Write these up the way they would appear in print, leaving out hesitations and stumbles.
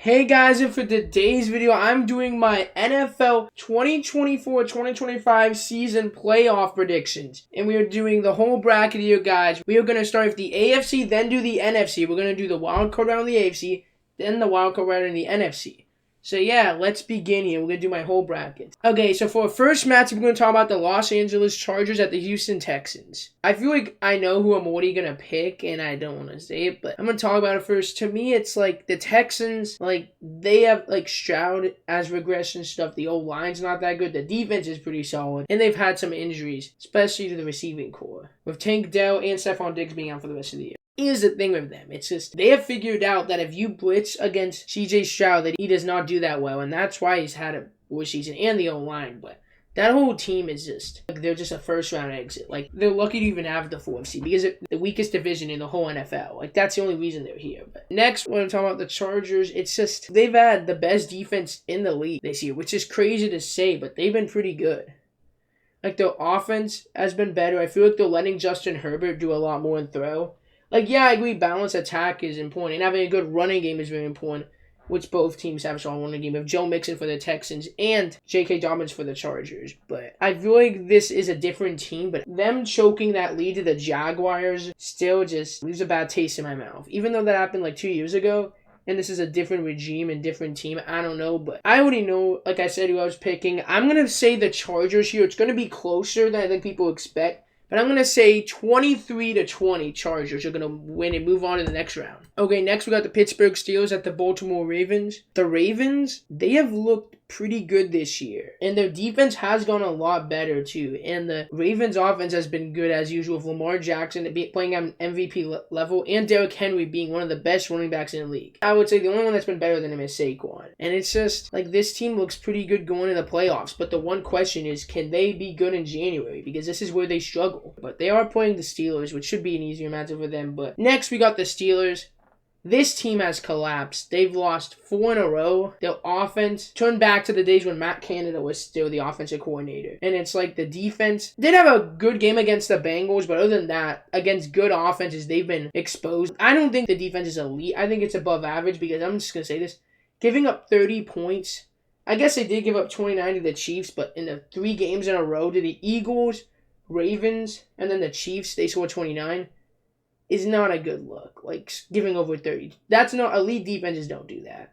Hey guys, and for today's video, I'm doing my NFL 2024-2025 season playoff predictions. And we are doing the whole bracket here, guys. We are going to start with the AFC, then do the NFC. We're going to do the wild card round in the AFC, then the wild card round in the NFC. So yeah, let's begin here. We're going to do my whole bracket. Okay, so for our first match, we're going to talk about the Los Angeles Chargers at the Houston Texans. I feel like I know who I'm already going to pick, and I don't want to say it, but I'm going to talk about it first. To me, it's like the Texans, they have Stroud as regression stuff. The O-line's not that good. The defense is pretty solid, and they've had some injuries, especially to the receiving core, with Tank Dell and Stephon Diggs being out for the rest of the year. Here's the thing with them. It's just they have figured out that if you blitz against CJ Stroud, that he does not do that well, and that's why he's had a worse season and the O-line. But that whole team is just they're just a first round exit. They're lucky to even have the 4th seed because it's the weakest division in the whole NFL. That's the only reason they're here. But next, when I'm talking about the Chargers, it's just they've had the best defense in the league this year, which is crazy to say, but they've been pretty good. Their offense has been better. I feel like they're letting Justin Herbert do a lot more and throw. Yeah, I agree, balanced attack is important, and having a good running game is very important, which both teams have a strong running game of Joe Mixon for the Texans and J.K. Dobbins for the Chargers. But I feel like this is a different team, but them choking that lead to the Jaguars still just leaves a bad taste in my mouth. Even though that happened 2 years ago, and this is a different regime and different team, I don't know, but I already know, like I said, who I was picking. I'm going to say the Chargers here. It's going to be closer than I think people expect. But I'm going to say 23-20 Chargers are going to win and move on to the next round. Okay, next we got the Pittsburgh Steelers at the Baltimore Ravens. The Ravens, they have looked pretty good this year. And their defense has gone a lot better too. And the Ravens offense has been good as usual with Lamar Jackson playing at an MVP level and Derrick Henry being one of the best running backs in the league. I would say the only one that's been better than him is Saquon. And it's just this team looks pretty good going into the playoffs. But the one question is, can they be good in January? Because this is where they struggle. But they are playing the Steelers, which should be an easier matchup for them. But next we got the Steelers. This team has collapsed. They've lost 4 in a row. Their offense turned back to the days when Matt Canada was still the offensive coordinator. And it's the defense did have a good game against the Bengals, but other than that, against good offenses, they've been exposed. I don't think the defense is elite. I think it's above average because I'm just going to say this. Giving up 30 points. I guess they did give up 29 to the Chiefs, but in the 3 games in a row to the Eagles, Ravens, and then the Chiefs, they scored 29. Is not a good look. Giving over 30. That's not, elite defenses don't do that.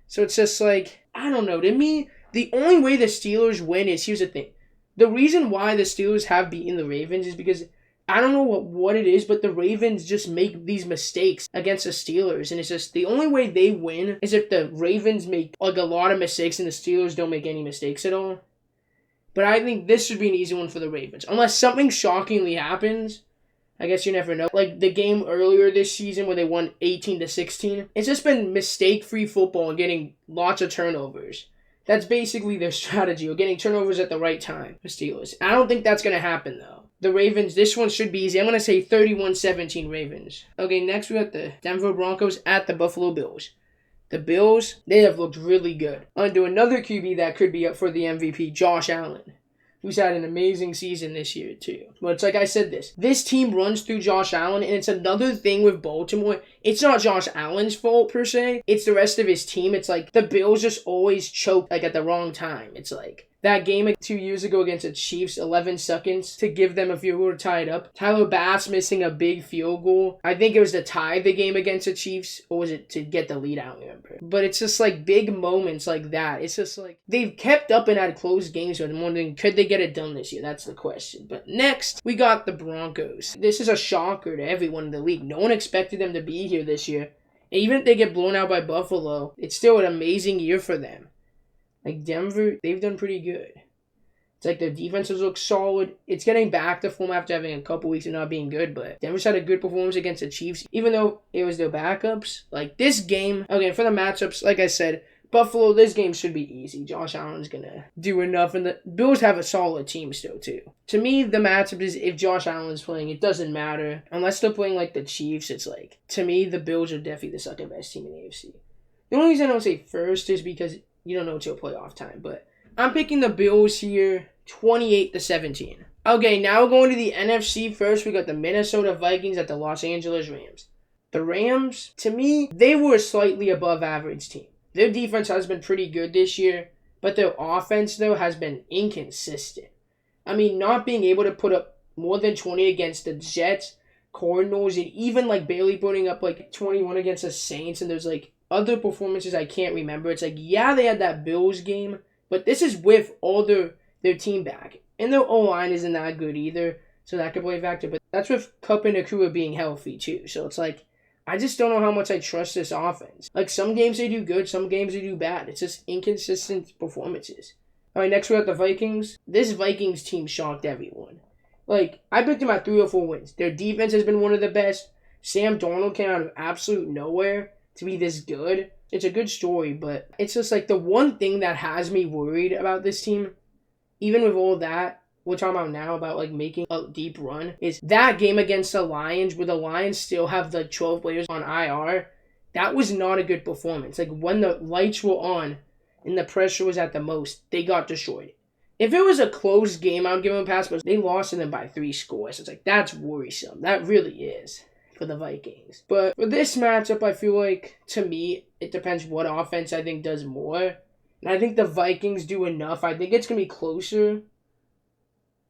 So it's just I don't know. To me, the only way the Steelers win is, here's the thing. The reason why the Steelers have beaten the Ravens is because, I don't know what it is, but the Ravens just make these mistakes against the Steelers. And it's just, the only way they win is if the Ravens make a lot of mistakes and the Steelers don't make any mistakes at all. But I think this should be an easy one for the Ravens. Unless something shockingly happens. I guess you never know. The game earlier this season where they won 18-16. It's just been mistake-free football and getting lots of turnovers. That's basically their strategy, or getting turnovers at the right time for Steelers. I don't think that's going to happen, though. The Ravens, this one should be easy. I'm going to say 31-17 Ravens. Okay, next we got the Denver Broncos at the Buffalo Bills. The Bills, they have looked really good. Under another QB that could be up for the MVP, Josh Allen, who's had an amazing season this year, too. But it's I said this team runs through Josh Allen, and it's another thing with Baltimore. It's not Josh Allen's fault, per se. It's the rest of his team. It's the Bills just always choke, at the wrong time. It's that game 2 years ago against the Chiefs, 11 seconds to give them a field goal to tie it up. Tyler Bass missing a big field goal. I think it was to tie the game against the Chiefs, or was it to get the lead? I don't remember. But it's just big moments like that. It's just they've kept up and had close games, but I'm wondering, could they get it done this year? That's the question. But next, we got the Broncos. This is a shocker to everyone in the league. No one expected them to be here this year. And even if they get blown out by Buffalo, it's still an amazing year for them. Denver, they've done pretty good. It's their defenses look solid. It's getting back to form after having a couple weeks of not being good, but Denver's had a good performance against the Chiefs, even though it was their backups. This game, okay, for the matchups, like I said, Buffalo, this game should be easy. Josh Allen's going to do enough, and the Bills have a solid team still, too. To me, the matchup is if Josh Allen's playing, it doesn't matter. Unless they're playing the Chiefs, it's to me, the Bills are definitely the second best team in the AFC. The only reason I don't say first is because you don't know until playoff time, but I'm picking the Bills here, 28-17. Okay, now we're going to the NFC first. We got the Minnesota Vikings at the Los Angeles Rams. The Rams, to me, they were a slightly above average team. Their defense has been pretty good this year, but their offense, though, has been inconsistent. I mean, not being able to put up more than 20 against the Jets, Cardinals, and even like barely putting up like 21 against the Saints, and there's like other performances I can't remember. It's like, yeah, they had that Bills game, but this is with all their team back. And their O-line isn't that good either, so that could play a factor. But that's with Kupp and Nakua being healthy too. So it's like, I just don't know how much I trust this offense. Like, some games they do good, some games they do bad. It's just inconsistent performances. All right, next we got the Vikings. This Vikings team shocked everyone. Like, I picked them at 3 or 4 wins. Their defense has been one of the best. Sam Darnold came out of absolute nowhere to be this good. It's a good story, but it's just like the one thing that has me worried about this team, even with all that we're talking about now about like making a deep run, is that game against the Lions where the Lions still have the 12 players on IR. That was not a good performance. Like, when the lights were on and the pressure was at the most, they got destroyed. If it was a close game, I would give them a pass, but they lost to them by 3 scores. It's like, that's worrisome. That really is for the Vikings. But for this matchup, I feel like, to me, it depends what offense I think does more. And I think the Vikings do enough. I think it's going to be closer.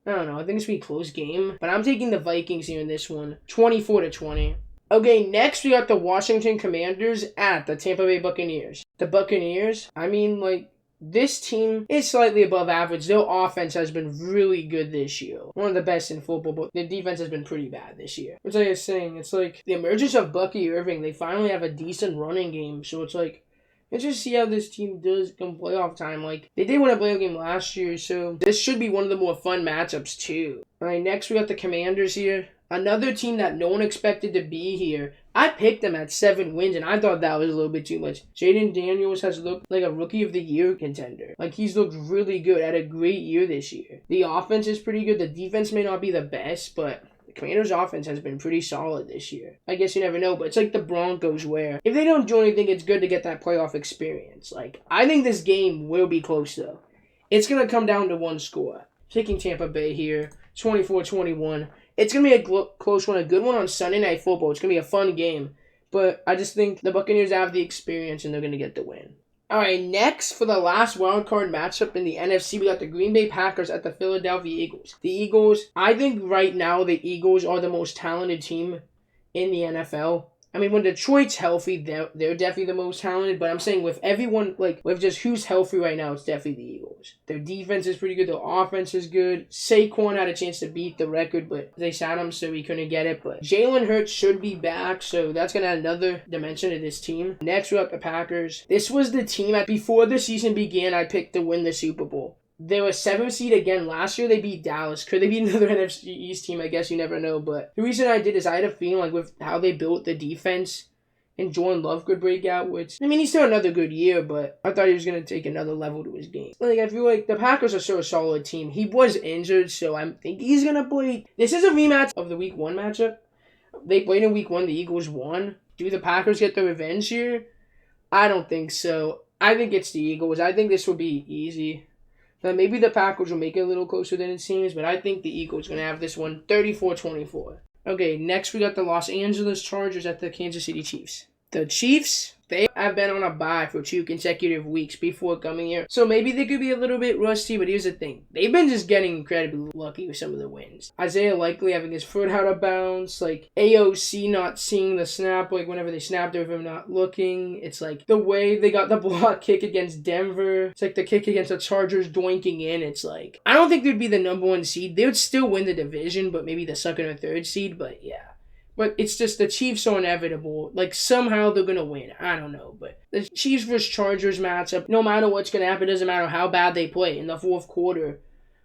I don't know. I think it's going to be a close game. But I'm taking the Vikings here in this one. 24-20. Okay, next we got the Washington Commanders at the Tampa Bay Buccaneers. The Buccaneers, I mean, like, this team is slightly above average. Their offense has been really good this year. One of the best in football, but their defense has been pretty bad this year. It's like I was saying, it's like the emergence of Bucky Irving. They finally have a decent running game, so it's like, let's just see how this team does come playoff time. Like, they did win a playoff game last year, so this should be one of the more fun matchups, too. All right, next we got the Commanders here. Another team that no one expected to be here. I picked them at 7 wins, and I thought that was a little bit too much. Jaden Daniels has looked like a Rookie of the Year contender. Like, he's looked really good. Had a great year this year. The offense is pretty good. The defense may not be the best, but the Commanders' offense has been pretty solid this year. I guess you never know, but it's like the Broncos where if they don't do anything, it's good to get that playoff experience. Like, I think this game will be close, though. It's going to come down to one score. Taking Tampa Bay here, 24-21. It's going to be a close one, a good one on Sunday Night Football. It's going to be a fun game. But I just think the Buccaneers have the experience and they're going to get the win. All right, next for the last wildcard matchup in the NFC, we got the Green Bay Packers at the Philadelphia Eagles. The Eagles, I think right now the Eagles are the most talented team in the NFL. I mean, when Detroit's healthy, they're definitely the most talented. But I'm saying with everyone, like, with just who's healthy right now, it's definitely the Eagles. Their defense is pretty good. Their offense is good. Saquon had a chance to beat the record, but they sat him, so he couldn't get it. But Jalen Hurts should be back, so that's going to add another dimension to this team. Next, we got the Packers. This was the team before the season began, I picked to win the Super Bowl. They were 7th seed again. Last year, they beat Dallas. Could they beat another NFC East team? I guess you never know. But the reason I did is I had a feeling like with how they built the defense and Jordan Love could break out, which, I mean, he's still another good year, but I thought he was going to take another level to his game. Like, I feel like the Packers are so a solid team. He was injured, so I think he's going to play. This is a rematch of the Week 1 matchup. They played in Week 1. The Eagles won. Do the Packers get the revenge here? I don't think so. I think it's the Eagles. I think this will be easy. Now, maybe the Packers will make it a little closer than it seems, but I think the Eagles are going to have this one 34-24. Okay, next we got the Los Angeles Chargers at the Kansas City Chiefs. The Chiefs, they have been on a bye for 2 consecutive weeks before coming here. So maybe they could be a little bit rusty, but here's the thing. They've been just getting incredibly lucky with some of the wins. Isaiah Likely having his foot out of bounds. Like, AOC not seeing the snap. Like, whenever they snapped over him not looking. It's like the way they got the block kick against Denver. It's like the kick against the Chargers doinking in. It's like, I don't think they'd be the number 1 seed. They would still win the division, but maybe the 2nd or 3rd seed. But yeah. But it's just the Chiefs are inevitable. Like, somehow they're going to win. I don't know. But the Chiefs vs. Chargers matchup, no matter what's going to happen, it doesn't matter how bad they play. In the 4th quarter,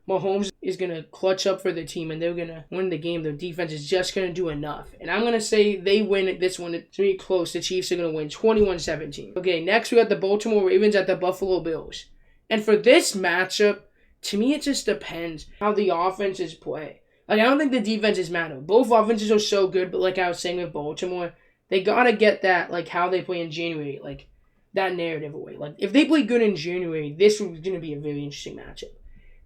Mahomes is going to clutch up for the team, and they're going to win the game. Their defense is just going to do enough. And I'm going to say they win this one. It's going to be close. The Chiefs are going to win 21-17. Okay, next we got the Baltimore Ravens at the Buffalo Bills. And for this matchup, to me, it just depends how the offenses play. Like, I don't think the defenses matter. Both offenses are so good, but like I was saying with Baltimore, they gotta get that, like, how they play in January, like, that narrative away. Like, if they play good in January, this is gonna be a very interesting matchup.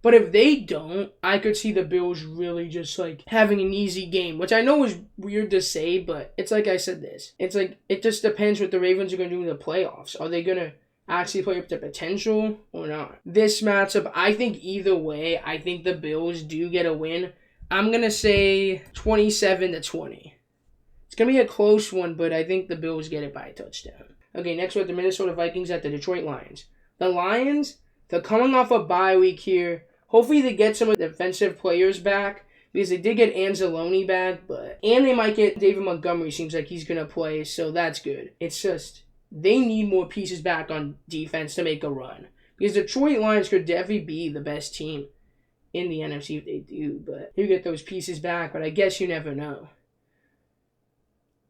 But if they don't, I could see the Bills really just, like, having an easy game, which I know is weird to say, but it's like I said this. It's like, it just depends what the Ravens are gonna do in the playoffs. Are they gonna actually play up to potential or not. This matchup, I think either way, I think the Bills do get a win. I'm going to say 27-20. It's going to be a close one, but I think the Bills get it by a touchdown. Okay, next we have the Minnesota Vikings at the Detroit Lions. The Lions, they're coming off a bye week here. Hopefully they get some of the defensive players back, because they did get Anzalone back, and they might get David Montgomery. Seems like he's going to play, so that's good. It's just, they need more pieces back on defense to make a run. Because the Detroit Lions could definitely be the best team in the NFC if they do, but you get those pieces back, but I guess you never know.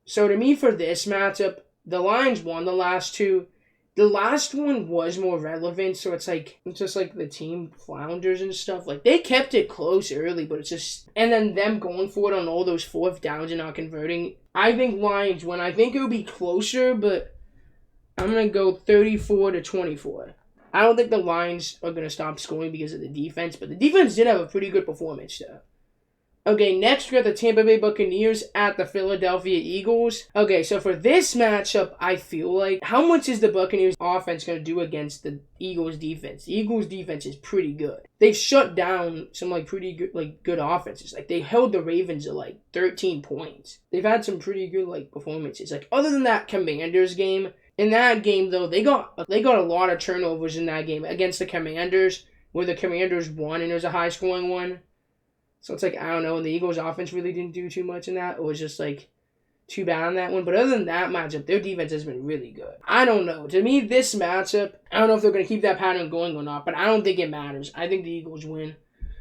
So to me, for this matchup, the Lions won the last two. The last one was more relevant, so it's just like the team flounders and stuff. Like, they kept it close early, but it's just... And then them going for it on all those fourth downs and not converting. I think Lions win. I think it'll be closer, but I'm going to go 34-24. I don't think the Lions are going to stop scoring because of the defense, but the defense did have a pretty good performance, though. Okay, next we got the Tampa Bay Buccaneers at the Philadelphia Eagles. Okay, so for this matchup, I feel like, how much is the Buccaneers offense going to do against the Eagles defense? The Eagles defense is pretty good. They've shut down some pretty good good offenses. They held the Ravens to 13 points. They've had some pretty good performances. Other than that Commanders game, in that game though, they got a lot of turnovers in that game against the Commanders, where the Commanders won and it was a high scoring one. So it's I don't know, and the Eagles' offense really didn't do too much in that. It was just, too bad on that one. But other than that matchup, their defense has been really good. I don't know. To me, this matchup, I don't know if they're going to keep that pattern going or not, but I don't think it matters. I think the Eagles win.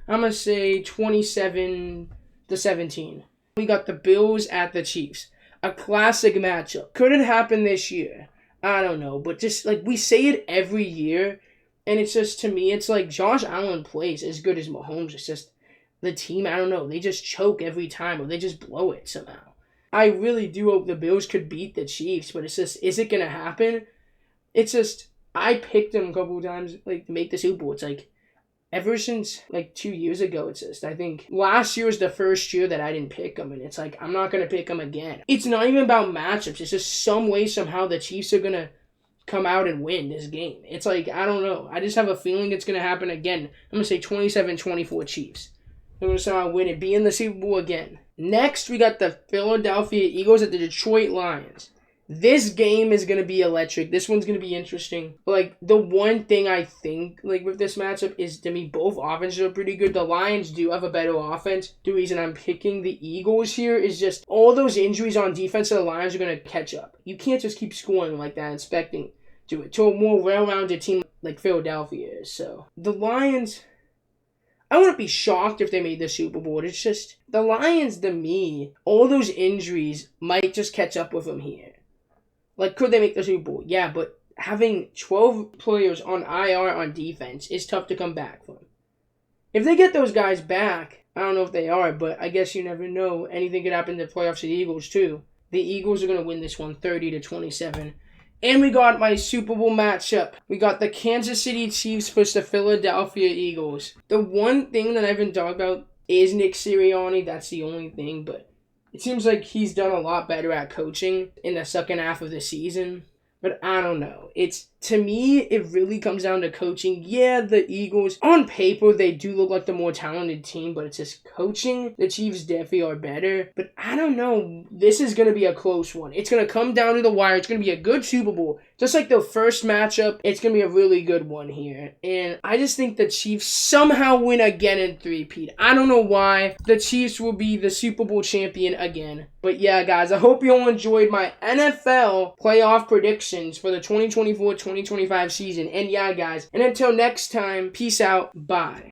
I'm going to say 27-17. We got the Bills at the Chiefs. A classic matchup. Could it happen this year? I don't know. But just, we say it every year, and it's just, to me, it's Josh Allen plays as good as Mahomes. It's just... the team, I don't know, they just choke every time or they just blow it somehow. I really do hope the Bills could beat the Chiefs, but it's just, is it going to happen? It's just, I picked them a couple of times, to make the Super Bowl. It's ever since, 2 years ago, it's just, I think last year was the first year that I didn't pick them, and it's I'm not going to pick them again. It's not even about matchups. It's just some way, somehow, the Chiefs are going to come out and win this game. It's I don't know. I just have a feeling it's going to happen again. I'm going to say 27-24 Chiefs. They're going to somehow win it, be in the Super Bowl again. Next, we got the Philadelphia Eagles at the Detroit Lions. This game is going to be electric. This one's going to be interesting. The one thing I think, with this matchup is, to me, both offenses are pretty good. The Lions do have a better offense. The reason I'm picking the Eagles here is just all those injuries on defense of the Lions are going to catch up. You can't just keep scoring like that, expecting to a more well-rounded team like Philadelphia is. So, the Lions... I wouldn't be shocked if they made the Super Bowl. It's just, the Lions, to me, all those injuries might just catch up with them here. Could they make the Super Bowl? Yeah, but having 12 players on IR on defense is tough to come back from. If they get those guys back, I don't know if they are, but I guess you never know. Anything could happen in the playoffs to the Eagles, too. The Eagles are going to win this one 30-27. And we got my Super Bowl matchup. We got the Kansas City Chiefs versus the Philadelphia Eagles. The one thing that I haven't talked about is Nick Sirianni. That's the only thing, but it seems like he's done a lot better at coaching in the second half of the season. But I don't know. To me, it really comes down to coaching. Yeah, the Eagles, on paper, they do look like the more talented team, but it's just coaching. The Chiefs definitely are better. But I don't know. This is going to be a close one. It's going to come down to the wire. It's going to be a good Super Bowl. Just like the first matchup, it's going to be a really good one here. And I just think the Chiefs somehow win again in three-peat. I don't know why. The Chiefs will be the Super Bowl champion again. But yeah, guys, I hope you all enjoyed my NFL playoff predictions for the 2024-2025 season. And yeah, guys, and until next time, peace out. Bye.